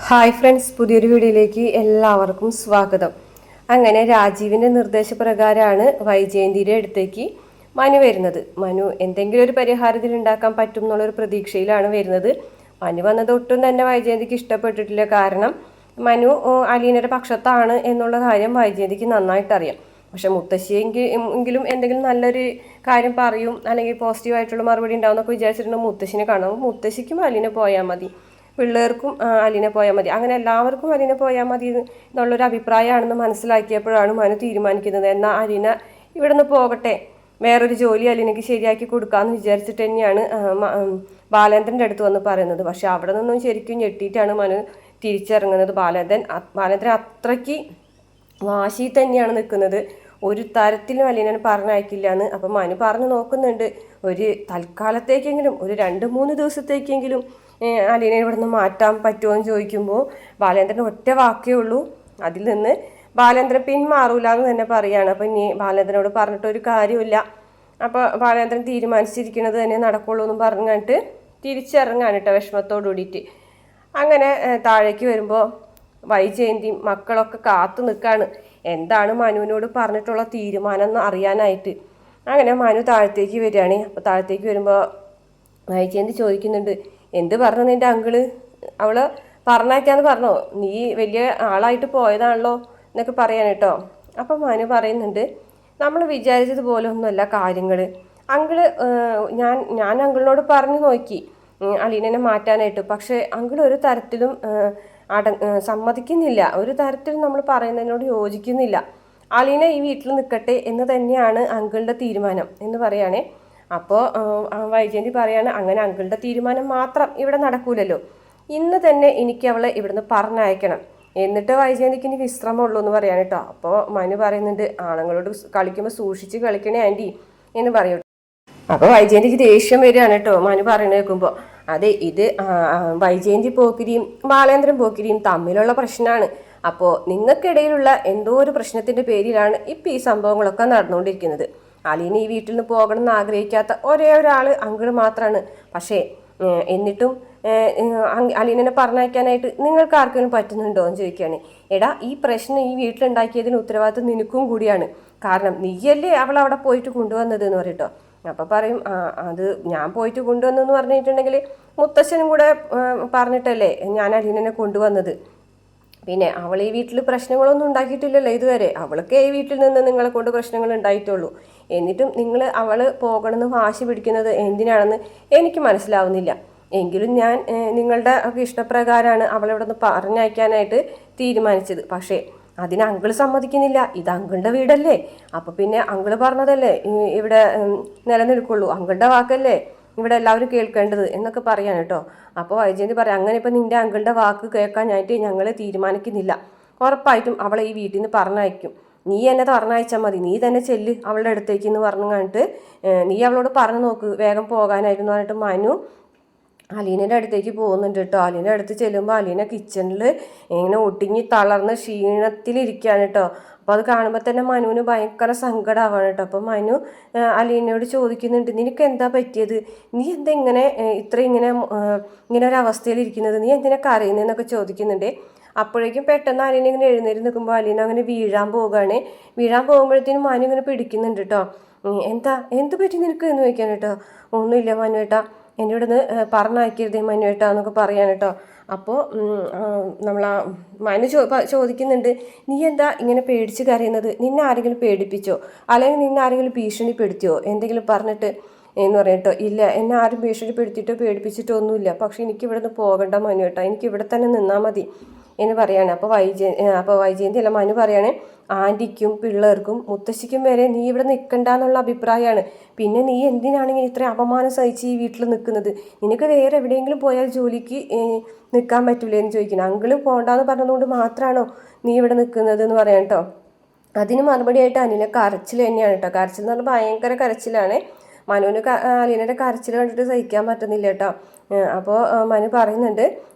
Hi friends, പുതിയൊരു വീഡിയോയിലേക്ക് എല്ലാവർക്കും സ്വാഗതം. അങ്ങനെ രാജീവിൻ്റെ നിർദ്ദേശപ്രകാരമാണ് വൈജയന്തിയുടെ അടുത്തേക്ക് മനു വരുന്നത്. മനു എന്തെങ്കിലും ഒരു പരിഹാരത്തിൽ ഉണ്ടാക്കാൻ പറ്റും എന്നുള്ളൊരു പ്രതീക്ഷയിലാണ് വരുന്നത്. മനു വന്നത് ഒട്ടും തന്നെ വൈജയന്തിക്ക് ഇഷ്ടപ്പെട്ടിട്ടില്ല. കാരണം മനു അലീനയുടെ പക്ഷത്താണ് എന്നുള്ള കാര്യം വൈജയന്തിക്ക് നന്നായിട്ട് അറിയാം. പക്ഷെ മുത്തശ്ശിയെങ്കിലും എന്തെങ്കിലും നല്ലൊരു കാര്യം പറയും, അല്ലെങ്കിൽ പോസിറ്റീവായിട്ടുള്ള മറുപടി ഉണ്ടാവും എന്നൊക്കെ വിചാരിച്ചിട്ടുണ്ടെങ്കിൽ മുത്തശ്ശിനെ കാണും. മുത്തശ്ശിക്കും അലീന പോയാൽ മതി, പിള്ളേർക്കും അലീന പോയാൽ മതി, അങ്ങനെ എല്ലാവർക്കും അലീന പോയാൽ മതി എന്നുള്ളൊരു അഭിപ്രായമാണെന്ന് മനസ്സിലാക്കിയപ്പോഴാണ് മനു തീരുമാനിക്കുന്നത്. എന്നാൽ അലീന ഇവിടെ നിന്ന് പോകട്ടെ, വേറൊരു ജോലി അലീനയ്ക്ക് ശരിയാക്കി കൊടുക്കാമെന്ന് വിചാരിച്ചിട്ട് തന്നെയാണ് ബാലേന്ദ്രൻ്റെ അടുത്ത് വന്ന് പറയുന്നത്. പക്ഷെ അവിടെ നിന്നും ശരിക്കും ഞെട്ടിയിട്ടാണ് മനു തിരിച്ചിറങ്ങുന്നത്. ബാലേന്ദ്രൻ അത്രയ്ക്ക് വാശി തന്നെയാണ് നിൽക്കുന്നത്. ഒരു തരത്തിലും അലീനനെ പറഞ്ഞയക്കില്ല എന്ന്. അപ്പം മനു പറഞ്ഞു നോക്കുന്നുണ്ട്, ഒരു തൽക്കാലത്തേക്കെങ്കിലും, ഒരു 2-3 ദിവസത്തേക്കെങ്കിലും അലീനെ ഇവിടെ നിന്ന് മാറ്റാൻ പറ്റുമോ എന്ന് ചോദിക്കുമ്പോൾ ബാലേന്ദ്രൻ ഒറ്റ വാക്കേ ഉള്ളൂ, അതിൽ നിന്ന് ബാലേന്ദ്രൻ പിന്മാറൂല എന്ന് തന്നെ പറയുകയാണ്. അപ്പം ഇനി ബാലേന്ദ്രനോട് പറഞ്ഞിട്ടൊരു കാര്യമില്ല, അപ്പോൾ ബാലേന്ദ്രൻ തീരുമാനിച്ചിരിക്കുന്നത് തന്നെ നടക്കുള്ളൂ എന്നും പറഞ്ഞിട്ട് തിരിച്ചിറങ്ങാണ് കേട്ടോ, വിഷമത്തോടു കൂടിയിട്ട്. അങ്ങനെ താഴേക്ക് വരുമ്പോൾ വൈജയന്തിയും മക്കളൊക്കെ കാത്തു നിൽക്കുകയാണ് എന്താണ് മനുവിനോട് പറഞ്ഞിട്ടുള്ള തീരുമാനം എന്ന് അറിയാനായിട്ട്. അങ്ങനെ മനു താഴത്തേക്ക് വരികയാണ്. അപ്പോൾ താഴത്തേക്ക് വരുമ്പോൾ വൈജയന്തി ചോദിക്കുന്നുണ്ട്, എന്ത് പറഞ്ഞു നിൻ്റെ അങ്കിള്? അവള് പറഞ്ഞയക്കാന്ന് പറഞ്ഞോ? നീ വലിയ ആളായിട്ട് പോയതാണല്ലോ എന്നൊക്കെ പറയാൻ കേട്ടോ. അപ്പം മനു പറയുന്നുണ്ട്, നമ്മൾ വിചാരിച്ചതുപോലെ ഒന്നുമല്ല കാര്യങ്ങൾ. അങ്കിള് ഞാൻ അങ്കിളിനോട് പറഞ്ഞു നോക്കി അലീനനെ മാറ്റാനായിട്ട്. പക്ഷേ അങ്കിൾ ഒരു തരത്തിലും സമ്മതിക്കുന്നില്ല, ഒരു തരത്തിലും നമ്മൾ പറയുന്നതിനോട് യോജിക്കുന്നില്ല. അലീന ഈ വീട്ടിൽ നിൽക്കട്ടെ എന്ന് തന്നെയാണ് അങ്കിളുടെ തീരുമാനം എന്ന് പറയുകയാണേ. അപ്പോൾ വൈജയന്തി പറയാണ്, അങ്ങനെ അങ്കിളുടെ തീരുമാനം മാത്രം ഇവിടെ നടക്കൂലല്ലോ, ഇന്ന് തന്നെ എനിക്ക് അവളെ ഇവിടുന്ന് പറഞ്ഞയക്കണം, എന്നിട്ട് വൈജയന്തിക്ക് ഇനി വിശ്രമമുള്ളൂ എന്ന് പറയാൻ കേട്ടോ. അപ്പോൾ മനു പറയുന്നുണ്ട്, ആണുങ്ങളോട് കളിക്കുമ്പോൾ സൂക്ഷിച്ച് കളിക്കണേ ആൻറ്റി എന്ന് പറയും. അപ്പോൾ വൈജയന്തിക്ക് ദേഷ്യം വരികയാണ് കേട്ടോ മനു പറയണ കേൾക്കുമ്പോൾ. അതെ, ഇത് വൈജയന്തി പോക്കിരിയും ബാലേന്ദ്രൻ പോക്കിരിയും തമ്മിലുള്ള പ്രശ്നമാണ്. അപ്പോൾ നിങ്ങൾക്കിടയിലുള്ള എന്തോ ഒരു പ്രശ്നത്തിൻ്റെ പേരിലാണ് ഇപ്പോൾ ഈ സംഭവങ്ങളൊക്കെ നടന്നുകൊണ്ടിരിക്കുന്നത്. അലീന ഈ വീട്ടിൽ നിന്ന് പോകണം എന്ന് ആഗ്രഹിക്കാത്ത ഒരേ ഒരാൾ അങ്കിള് മാത്രമാണ്. പക്ഷേ എന്നിട്ടും അലീനനെ പറഞ്ഞയക്കാനായിട്ട് നിങ്ങൾക്ക് ആർക്കെങ്കിലും പറ്റുന്നുണ്ടോ എന്ന് ചോദിക്കുകയാണ്. എടാ, ഈ പ്രശ്നം ഈ വീട്ടിലുണ്ടാക്കിയതിന് ഉത്തരവാദിത്വം നിനക്കും കൂടിയാണ്. കാരണം നീയല്ലേ അവളവിടെ പോയിട്ട് കൊണ്ടുവന്നത് എന്ന് പറയട്ടോ. അപ്പം പറയും, അത് ഞാൻ പോയിട്ട് കൊണ്ടുവന്നെന്ന് പറഞ്ഞിട്ടുണ്ടെങ്കിൽ മുത്തശ്ശനും കൂടെ പറഞ്ഞിട്ടല്ലേ ഞാൻ അലീനനെ കൊണ്ടുവന്നത്. പിന്നെ അവൾ ഈ വീട്ടിൽ പ്രശ്നങ്ങളൊന്നും ഉണ്ടാക്കിയിട്ടില്ലല്ലോ ഇതുവരെ. അവൾക്ക് ഈ വീട്ടിൽ നിന്ന് നിങ്ങളെ കൊണ്ട് പ്രശ്നങ്ങൾ ഉണ്ടായിട്ടുള്ളൂ. എന്നിട്ടും നിങ്ങൾ അവൾ പോകണമെന്ന് വാശി പിടിക്കുന്നത് എന്തിനാണെന്ന് എനിക്ക് മനസ്സിലാവുന്നില്ല. എങ്കിലും ഞാൻ നിങ്ങളുടെ ഇഷ്ടപ്രകാരമാണ് അവളിവിടെ നിന്ന് പറഞ്ഞയക്കാനായിട്ട് തീരുമാനിച്ചത്. പക്ഷേ അതിന് അങ്കിൾ സമ്മതിക്കുന്നില്ല. ഇത് അങ്കിളുടെ വീടല്ലേ, അപ്പോൾ പിന്നെ അങ്കിൾ പറഞ്ഞതല്ലേ ഇവിടെ നിലനിൽക്കുള്ളൂ, അങ്കിളുടെ വാക്കല്ലേ ഇവിടെ എല്ലാവരും കേൾക്കേണ്ടത് എന്നൊക്കെ പറയാൻ കേട്ടോ. അപ്പോൾ വൈജയന്തി പറയാം, അങ്ങനെ ഇപ്പം നിൻ്റെ അങ്കിളുടെ വാക്ക് കേൾക്കാനായിട്ട് ഞങ്ങൾ തീരുമാനിക്കുന്നില്ല. ഉറപ്പായിട്ടും അവളെ ഈ വീട്ടിൽ നിന്ന് പറഞ്ഞയക്കും. നീ എന്നെ പറഞ്ഞയച്ചാൽ മതി, നീ തന്നെ ചെല്ല് അവളുടെ അടുത്തേക്ക് എന്ന് പറഞ്ഞു കണ്ടിട്ട് നീ അവളോട് പറഞ്ഞു നോക്ക് വേഗം പോകാനായിരുന്നു പറഞ്ഞിട്ട് മനു അലീനയുടെ അടുത്തേക്ക് പോകുന്നുണ്ട് കേട്ടോ. അലീനയുടെ അടുത്ത് ചെല്ലുമ്പോൾ അലീന കിച്ചണിൽ ഇങ്ങനെ ഒട്ടിങ്ങി തളർന്ന് ക്ഷീണത്തിലിരിക്കുകയാണ് കേട്ടോ. അപ്പോൾ അത് കാണുമ്പോൾ തന്നെ മനുവിന് ഭയങ്കര സങ്കടമാവാണ് കേട്ടോ. അപ്പോൾ മനു അലീനയോട് ചോദിക്കുന്നുണ്ട്, നിനക്ക് എന്താ പറ്റിയത്? നീ എന്താ ഇങ്ങനെ ഒരു അവസ്ഥയിലിരിക്കുന്നത്? നീ എന്തിനാ കരയുന്നതെന്നൊക്കെ ചോദിക്കുന്നുണ്ട്. അപ്പോഴേക്കും പെട്ടെന്ന് അലീന ഇങ്ങനെ എഴുന്നേറ്റ് നിൽക്കുമ്പോൾ അലീന അങ്ങനെ വീഴാൻ പോവുകയാണ്. വീഴാൻ പോകുമ്പോഴത്തേനും മനു ഇങ്ങനെ പിടിക്കുന്നുണ്ട് കേട്ടോ. എന്ത് പറ്റി നിനക്ക് എന്ന് ചോദിക്കാൻ കേട്ടോ. ഒന്നുമില്ല മനു ഏട്ടാ, എൻ്റെ ഇവിടെ നിന്ന് പറഞ്ഞയക്കരുതേ മനു ഏട്ടാ എന്നൊക്കെ പറയാൻ കേട്ടോ. അപ്പോൾ നമ്മൾ മനു ചോദിക്കുന്നുണ്ട്, നീ എന്താ ഇങ്ങനെ പേടിച്ച് കരയുന്നത്? നിന്നെ ആരെങ്കിലും പേടിപ്പിച്ചോ, അല്ലെങ്കിൽ നിന്നെ ആരെങ്കിലും ഭീഷണിപ്പെടുത്തിയോ എന്തെങ്കിലും പറഞ്ഞിട്ട് എന്ന് പറയട്ടോ. ഇല്ല, എന്നെ ആരും ഭീഷണിപ്പെടുത്തിയിട്ടോ പേടിപ്പിച്ചിട്ടോ ഒന്നുമില്ല. പക്ഷേ എനിക്കിവിടെ നിന്ന് പോകണ്ട മനു ഏട്ടാ, എനിക്കിവിടെ തന്നെ നിന്നാൽ മതി എന്ന് പറയാണ്. അപ്പോൾ വൈജയന്തി അല്ല മനു പറയാണ്, ആൻറ്റിക്കും പിള്ളേർക്കും മുത്തശ്ശിക്കും വരെ നീ ഇവിടെ നിൽക്കണ്ട എന്നുള്ള അഭിപ്രായമാണ്. പിന്നെ നീ എന്തിനാണെങ്കിൽ ഇത്ര അപമാനം സഹിച്ച് ഈ വീട്ടിൽ നിൽക്കുന്നത്? നിനക്ക് വേറെ എവിടെയെങ്കിലും പോയാൽ ജോലിക്ക് നിൽക്കാൻ പറ്റൂലേ എന്ന് ചോദിക്കണം. അങ്കിള് പോകണ്ടെന്ന് പറഞ്ഞതുകൊണ്ട് മാത്രമാണോ നീ ഇവിടെ നിൽക്കുന്നത് എന്ന് പറയാം കേട്ടോ. അതിന് മറുപടിയായിട്ട് അനില കരച്ചിൽ തന്നെയാണ് കേട്ടോ. കരച്ചിൽ എന്ന് പറഞ്ഞാൽ ഭയങ്കര കരച്ചിലാണ്. മനുവിന് അലീനയുടെ കരച്ചിൽ കണ്ടിട്ട് സഹിക്കാൻ പറ്റുന്നില്ല കേട്ടോ. അപ്പോൾ മനു പറയുന്നുണ്ട്,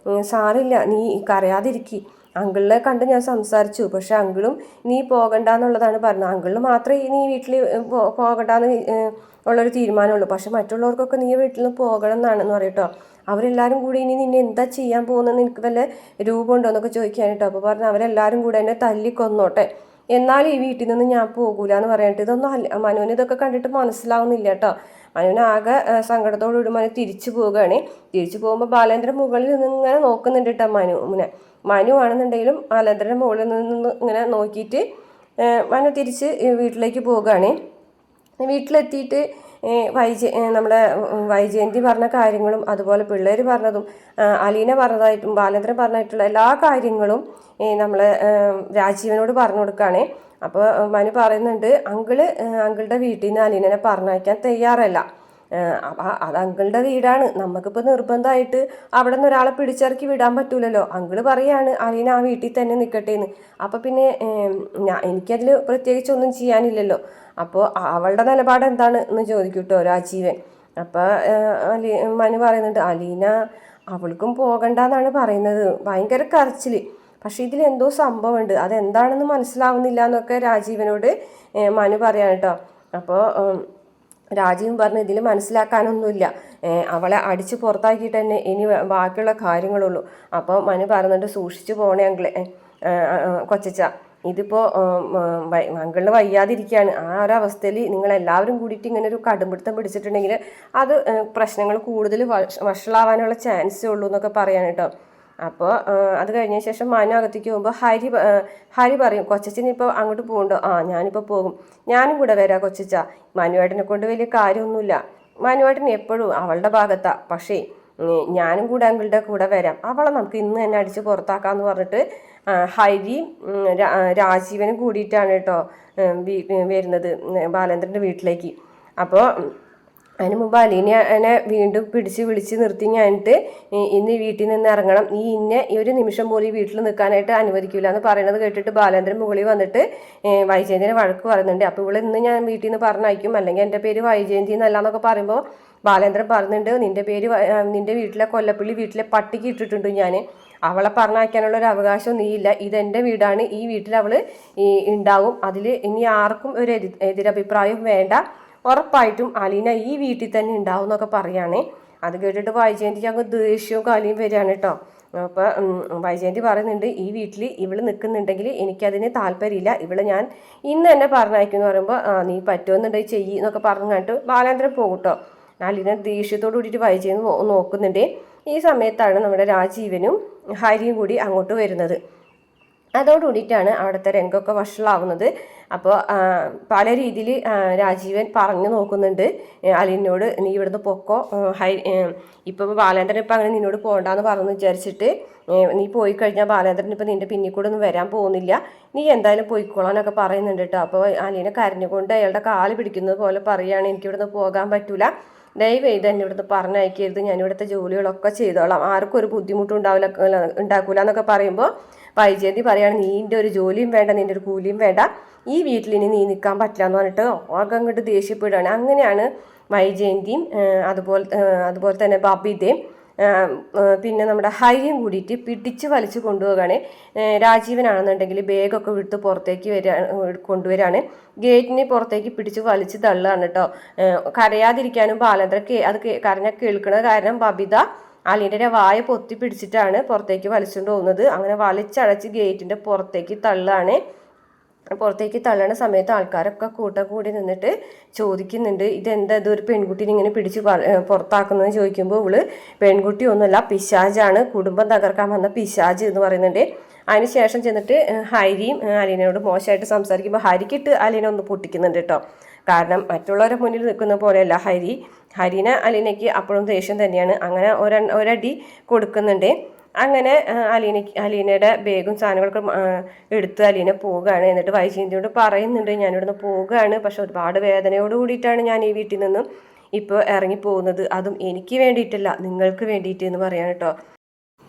സാറില്ല, നീ കരയാതിരിക്കി, അങ്കിളിനെ കണ്ട് ഞാൻ സംസാരിച്ചു, പക്ഷെ അങ്കിളും നീ പോകണ്ടെന്നുള്ളതാണ് പറഞ്ഞത്. അങ്കിളിന് മാത്രമേ നീ വീട്ടിൽ പോകണ്ടെന്ന് ഉള്ളൊരു തീരുമാനമുള്ളൂ, പക്ഷെ മറ്റുള്ളവർക്കൊക്കെ നീ വീട്ടിൽ നിന്ന് പോകണം എന്നാണെന്ന് പറയട്ടോ. അവരെല്ലാവരും കൂടി ഇനി നിന്നെ എന്താ ചെയ്യാൻ പോകുന്നത്, നിനക്ക് വല്ല രൂപമുണ്ടോ എന്നൊക്കെ ചോദിക്കാനിട്ടോ. അപ്പോൾ പറഞ്ഞു അവരെല്ലാവരും കൂടെ എന്നെ തല്ലിക്കൊന്നോട്ടെ, എന്നാലും ഈ വീട്ടിൽ നിന്ന് ഞാൻ പോകൂല എന്ന് പറയാനിട്ട്. ഇതൊന്നും മനുവിന് ഇതൊക്കെ കണ്ടിട്ട് മനസ്സിലാവുന്നില്ല കേട്ടോ. മനുവിന് ആകെ സങ്കടത്തോടുകൂടി മനു തിരിച്ചു പോവുകയാണ്. തിരിച്ചു പോകുമ്പോൾ ബാലേന്ദ്രൻ മുകളിൽ നിന്ന് ഇങ്ങനെ നോക്കുന്നുണ്ട് കേട്ടോ മനു ആണെന്നുണ്ടെങ്കിലും ബാലേന്ദ്രൻ്റെ മുകളിൽ നിന്ന് ഇങ്ങനെ നോക്കിയിട്ട് മനു തിരിച്ച് വീട്ടിലേക്ക് പോവുകയാണ്. വീട്ടിലെത്തിയിട്ട് നമ്മുടെ വൈജയന്തി പറഞ്ഞ കാര്യങ്ങളും അതുപോലെ പിള്ളേർ പറഞ്ഞതും അലീന പറഞ്ഞതായിട്ടും ബാലേന്ദ്രൻ പറഞ്ഞിട്ടുള്ള എല്ലാ കാര്യങ്ങളും നമ്മളെ രാജീവനോട് പറഞ്ഞു കൊടുക്കുകയാണ്. അപ്പോൾ മനു പറയുന്നുണ്ട് അങ്കിളുടെ വീട്ടിൽ നിന്ന് അലീനനെ പറഞ്ഞയക്കാൻ തയ്യാറല്ല. അത് അങ്കിളുടെ വീടാണ്, നമുക്കിപ്പോൾ നിർബന്ധമായിട്ട് അവിടെ നിന്ന് ഒരാളെ പിടിച്ചിറക്കി വിടാൻ പറ്റൂലല്ലോ. അങ്കിള് പറയാണ് അലീന ആ വീട്ടിൽ തന്നെ നിൽക്കട്ടെ എന്ന്. അപ്പോൾ പിന്നെ എനിക്കതിൽ പ്രത്യേകിച്ചൊന്നും ചെയ്യാനില്ലല്ലോ. അപ്പോൾ അവളുടെ നിലപാട് എന്താണ് എന്ന് ചോദിക്കും കേട്ടോ രാജീവൻ. അപ്പോൾ മനു പറയുന്നുണ്ട് അലീന അവൾക്കും പോകണ്ടെന്നാണ് പറയുന്നത്, ഭയങ്കര കരച്ചിൽ. പക്ഷെ ഇതിലെന്തോ സംഭവമുണ്ട്, അതെന്താണെന്ന് മനസ്സിലാവുന്നില്ല എന്നൊക്കെ രാജീവനോട് മനു പറയാൻ കേട്ടോ. അപ്പോൾ രാജീവൻ പറഞ്ഞു ഇതിൽ മനസ്സിലാക്കാനൊന്നുമില്ല, അവളെ അടിച്ച് പുറത്താക്കിയിട്ട് തന്നെ ഇനി ബാക്കിയുള്ള കാര്യങ്ങളുള്ളൂ. അപ്പോൾ മനു പറയുന്നുണ്ട് സൂക്ഷിച്ചു പോണേ കൊച്ചച്ച, ഇതിപ്പോൾ അങ്കിളിന് വയ്യാതിരിക്കുകയാണ്. ആ ഒരവസ്ഥയിൽ നിങ്ങളെല്ലാവരും കൂടിയിട്ട് ഇങ്ങനെ ഒരു കടുംപിടുത്തം പിടിച്ചിട്ടുണ്ടെങ്കിൽ അത് പ്രശ്നങ്ങൾ കൂടുതൽ വഷളാവാനുള്ള ചാൻസേ ഉള്ളൂ എന്നൊക്കെ പറയാൻ കേട്ടോ. അപ്പോൾ അത് കഴിഞ്ഞ ശേഷം മനു അകത്തേക്ക് പോകുമ്പോൾ ഹരി പറയും കൊച്ചച്ചൻ ഇപ്പോൾ അങ്ങോട്ട് പോകുന്നുണ്ടോ? ഞാനിപ്പോൾ പോകും, ഞാനും കൂടെ വരാം കൊച്ചച്ച. മനുവേട്ടനെ കൊണ്ട് വലിയ കാര്യമൊന്നുമില്ല, മനുവേട്ടൻ എപ്പോഴും അവളുടെ ഭാഗത്താണ്, പക്ഷേ ഞാനും കൂടെ അങ്കിളുടെ കൂടെ വരാം, അവളെ നമുക്ക് ഇന്ന് തന്നെ അടിച്ച് പുറത്താക്കാമെന്ന് പറഞ്ഞിട്ട് ഹരിയും രാജീവനും കൂടിയിട്ടാണ് കേട്ടോ വരുന്നത് ബാലേന്ദ്രൻ്റെ വീട്ടിലേക്ക്. അപ്പോൾ അതിന് മുമ്പ് അലീനനെ വീണ്ടും വിളിച്ച് നിർത്തി കഴിഞ്ഞിട്ട് ഇന്ന് വീട്ടിൽ നിന്ന് ഇറങ്ങണം, ഈ ഒരു നിമിഷം പോലും ഈ വീട്ടിൽ നിൽക്കാനായിട്ട് അനുവദിക്കില്ല എന്ന് പറയുന്നത് കേട്ടിട്ട് ബാലേന്ദ്രൻ മുകളിൽ വന്നിട്ട് വൈജയന്തിനെ വഴക്ക് പറയുന്നുണ്ട്. അപ്പോൾ ഇവിടെ ഇന്ന് ഞാൻ വീട്ടിൽ നിന്ന് പറഞ്ഞയക്കും, അല്ലെങ്കിൽ എൻ്റെ പേര് വൈജയന്തി എന്നല്ല എന്നൊക്കെ പറയുമ്പോൾ ബാലേന്ദ്രൻ പറയുന്നുണ്ട് നിൻ്റെ വീട്ടിലെ കൊല്ലപ്പള്ളി വീട്ടിലെ പട്ടിക്ക് ഇട്ടിട്ടുണ്ട് ഞാൻ, അവളെ പറഞ്ഞയക്കാനുള്ള ഒരു അവകാശം നീയില്ല, ഇതെൻ്റെ വീടാണ്, ഈ വീട്ടിൽ അവൾ ഉണ്ടാവും, അതിൽ ഇനി ആർക്കും ഒരു എതിരഭിപ്രായം വേണ്ട, ഉറപ്പായിട്ടും അലീന ഈ വീട്ടിൽ തന്നെ ഉണ്ടാവും എന്നൊക്കെ പറയുകയാണേ. അത് കേട്ടിട്ട് വൈജയന്തിക്ക് അങ്ങ് ദേഷ്യവും കാലിയും വരികയാണ് കേട്ടോ. അപ്പോൾ വൈജയന്തി പറയുന്നുണ്ട് ഈ വീട്ടിൽ ഇവൾ നിൽക്കുന്നുണ്ടെങ്കിൽ എനിക്കതിന് താല്പര്യമില്ല, ഇവള് ഞാൻ ഇന്ന് തന്നെ പറഞ്ഞയക്കും എന്ന് പറയുമ്പോൾ നീ പറ്റുമെന്നുണ്ടെങ്കിൽ ചെയ്യ് എന്നൊക്കെ പറഞ്ഞിട്ട് ബാലേന്ദ്രൻ പോകും കേട്ടോ. അലീന ദേഷ്യത്തോടു കൂടിയിട്ട് വൈജയന്തി നോക്കുന്നുണ്ട്. ഈ സമയത്താണ് നമ്മുടെ രാജീവനും ഹരിയും കൂടി അങ്ങോട്ട് വരുന്നത്. അതോടുകൂടിയിട്ടാണ് അവിടുത്തെ രംഗമൊക്കെ വഷളാവുന്നത്. അപ്പോൾ പല രീതിയിൽ രാജീവൻ പറഞ്ഞു നോക്കുന്നുണ്ട് അലീനോട്, നീ ഇവിടുന്ന് പൊക്കോ, ഇപ്പോൾ ബാലേന്ദ്രൻ ഇപ്പം അങ്ങനെ നിന്നോട് പോകണ്ടെന്ന് പറഞ്ഞു വിചാരിച്ചിട്ട് നീ പോയി കഴിഞ്ഞാൽ ബാലേന്ദ്രൻ ഇപ്പം നിൻ്റെ പിന്നിൽ കൂടെ ഒന്നും വരാൻ പോകുന്നില്ല, നീ എന്തായാലും പോയിക്കോളാനൊക്കെ പറയുന്നുണ്ട് കേട്ടോ. അപ്പോൾ അലീന കരഞ്ഞുകൊണ്ട് അയാളുടെ കാല് പിടിക്കുന്നത് പോലെ പറയുകയാണ് എനിക്കിവിടുന്ന് പോകാൻ പറ്റൂല, ദയവേത് എന്നെ ഇവിടുന്ന് പറഞ്ഞയക്കരുത്, ഞാൻ ഇവിടുത്തെ ജോലികളൊക്കെ ചെയ്തോളാം, ആർക്കും ഒരു ബുദ്ധിമുട്ടും ഉണ്ടാക്കൂല എന്നൊക്കെ പറയുമ്പോൾ വൈജയന്തി പറയുകയാണ് നീൻ്റെ ഒരു ജോലിയും വേണ്ട, നിൻ്റെ ഒരു കൂലിയും വേണ്ട, ഈ വീട്ടിൽ ഇനി നീ നിൽക്കാൻ പറ്റില്ല എന്ന് പറഞ്ഞിട്ട് ആകെ അങ്ങോട്ട് ദേഷ്യപ്പെടുകയാണ്. അങ്ങനെയാണ് വൈജയന്തിയും അതുപോലെ തന്നെ ബബിതയും പിന്നെ നമ്മുടെ ഹരിയും കൂടിയിട്ട് പിടിച്ച് വലിച്ചു കൊണ്ടുപോവുകയാണ്. രാജീവനാണെന്നുണ്ടെങ്കിൽ ബാഗൊക്കെ വിട്ട് പുറത്തേക്ക് കൊണ്ടുവരികയാണ്, ഗേറ്റിന് പുറത്തേക്ക് പിടിച്ച് വലിച്ച് തള്ളുകയാണ് കേട്ടോ. കരയാതിരിക്കാനും ബാലേന്ദ്രക്ക് അത് കരഞ്ഞ കേൾക്കുന്നത് കാരണം ബബിത അലീനയുടെ വായ പൊത്തി പിടിച്ചിട്ടാണ് പുറത്തേക്ക് വലിച്ചുകൊണ്ട് പോകുന്നത്. അങ്ങനെ വലിച്ചടച്ച് ഗേറ്റിൻ്റെ പുറത്തേക്ക് തള്ളുകയാണ്. പുറത്തേക്ക് തള്ളണ സമയത്ത് ആൾക്കാരൊക്കെ കൂട്ടം കൂടി നിന്നിട്ട് ചോദിക്കുന്നുണ്ട് ഇതെന്താ ഇതൊരു പെൺകുട്ടീനെ ഇങ്ങനെ പിടിച്ച് പുറത്താക്കുന്നതെന്ന് ചോദിക്കുമ്പോൾ ഇവള് പെൺകുട്ടി ഒന്നുമല്ല, പിശാജാണ്, കുടുംബം തകർക്കാൻ വന്ന പിശാജ് എന്ന് പറയുന്നുണ്ട്. അതിന് ശേഷം ചെന്നിട്ട് ഹരിയും അലീനയോട് മോശമായിട്ട് സംസാരിക്കുമ്പോൾ ഹരിക്കിട്ട് അലീന ഒന്ന് പൊട്ടിക്കുന്നുണ്ട് കേട്ടോ. കാരണം മറ്റുള്ളവരുടെ മുന്നിൽ നിൽക്കുന്ന പോലെയല്ല ഹരിനെ അലീനയ്ക്ക് അപ്പോഴും ദേഷ്യം തന്നെയാണ്. അങ്ങനെ ഒരടി കൊടുക്കുന്നുണ്ട്. അങ്ങനെ അലീനയുടെ ബാഗും സാധനങ്ങളൊക്കെ എടുത്ത് അലീന പോവുകയാണ്. എന്നിട്ട് വൈജയന്തിയോട് പറയുന്നുണ്ട് ഞാനിവിടുന്ന് പോവുകയാണ്, പക്ഷെ ഒരുപാട് വേദനയോട് കൂടിയിട്ടാണ് ഞാൻ ഈ വീട്ടിൽ നിന്നും ഇപ്പോൾ ഇറങ്ങിപ്പോകുന്നത്, അതും എനിക്ക് വേണ്ടിയിട്ടല്ല നിങ്ങൾക്ക് വേണ്ടിയിട്ട് എന്ന് പറയാൻ കേട്ടോ.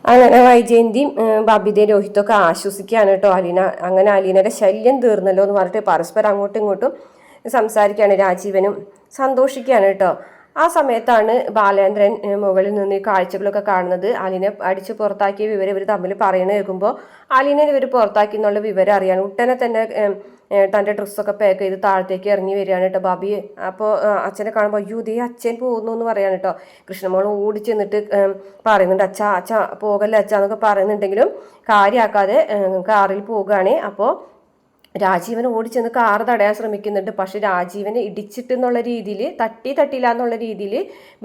അങ്ങനെ വൈജയന്തിയും ബബിതയും രോഹിതൊക്കെ ആശ്വസിക്കുകയാണ് കേട്ടോ. അങ്ങനെ അലീനയുടെ ശല്യം തീർന്നല്ലോ എന്ന് പറഞ്ഞിട്ട് പരസ്പരം അങ്ങോട്ടും ഇങ്ങോട്ടും സംസാരിക്കുകയാണ്. രാജീവനും സന്തോഷിക്കുകയാണ് കേട്ടോ. ആ സമയത്താണ് ബാലേന്ദ്രൻ മുകളിൽ നിന്ന് ഈ കാഴ്ചകളൊക്കെ കാണുന്നത്. അലീനെ അടിച്ച് പുറത്താക്കിയ വിവരം ഇവർ തമ്മിൽ പറയുന്നത് കേൾക്കുമ്പോൾ അലീനെ ഇവർ പുറത്താക്കി എന്നുള്ള വിവരം അറിയാണ്. ഉടനെ തന്നെ തൻ്റെ ഡ്രസ്സൊക്കെ പാക്ക് ചെയ്ത് താഴത്തേക്ക് ഇറങ്ങി വരികയാണ് കേട്ടോ ബാബി. അപ്പോൾ അച്ഛനെ കാണുമ്പോൾ അയ്യോ ദേ അച്ഛൻ പോകുന്നു എന്ന് പറയാണ് കേട്ടോ. കൃഷ്ണമോൾ ഓടി ചെന്നിട്ട് പറയുന്നുണ്ട് അച്ഛ അച്ഛ പോകല്ലേ അച്ഛ എന്നൊക്കെ പറയുന്നുണ്ടെങ്കിലും കാര്യമാക്കാതെ കാറിൽ പോവുകയാണ്. അപ്പോൾ രാജീവൻ ഓടിച്ചെന്ന് കാറ് തടയാൻ ശ്രമിക്കുന്നുണ്ട്. പക്ഷെ രാജീവനെ ഇടിച്ചിട്ട് എന്നുള്ള രീതിയിൽ തട്ടിയില്ല എന്നുള്ള രീതിയിൽ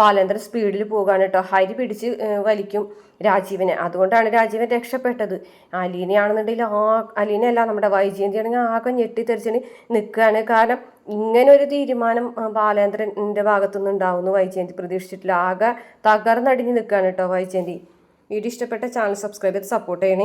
ബാലേന്ദ്രൻ സ്പീഡിൽ പോവുകയാണ് കേട്ടോ. ഹരി പിടിച്ച് വലിക്കും രാജീവനെ. അതുകൊണ്ടാണ് രാജീവൻ രക്ഷപ്പെട്ടത്. അലീനയാണെന്നുണ്ടെങ്കിൽ അലീനയല്ല നമ്മുടെ വൈജയന്തി ആണെങ്കിൽ ആകെ ഞെട്ടിത്തെറിച്ചിന് നിൽക്കുകയാണ്. കാരണം ഇങ്ങനെ ഒരു തീരുമാനം ബാലേന്ദ്രൻ്റെ ഭാഗത്തുനിന്ന് ഉണ്ടാവുമെന്ന് വൈജയന്തി പ്രതീക്ഷിച്ചിട്ടില്ല. ആകെ തകർന്നടിഞ്ഞ് നിൽക്കുകയാണ് കേട്ടോ വൈജയന്തി. വീഡിയോ ഇഷ്ടപ്പെട്ട ചാനൽ സബ്സ്ക്രൈബ് ചെയ്ത് സപ്പോർട്ട് ചെയ്യണേ.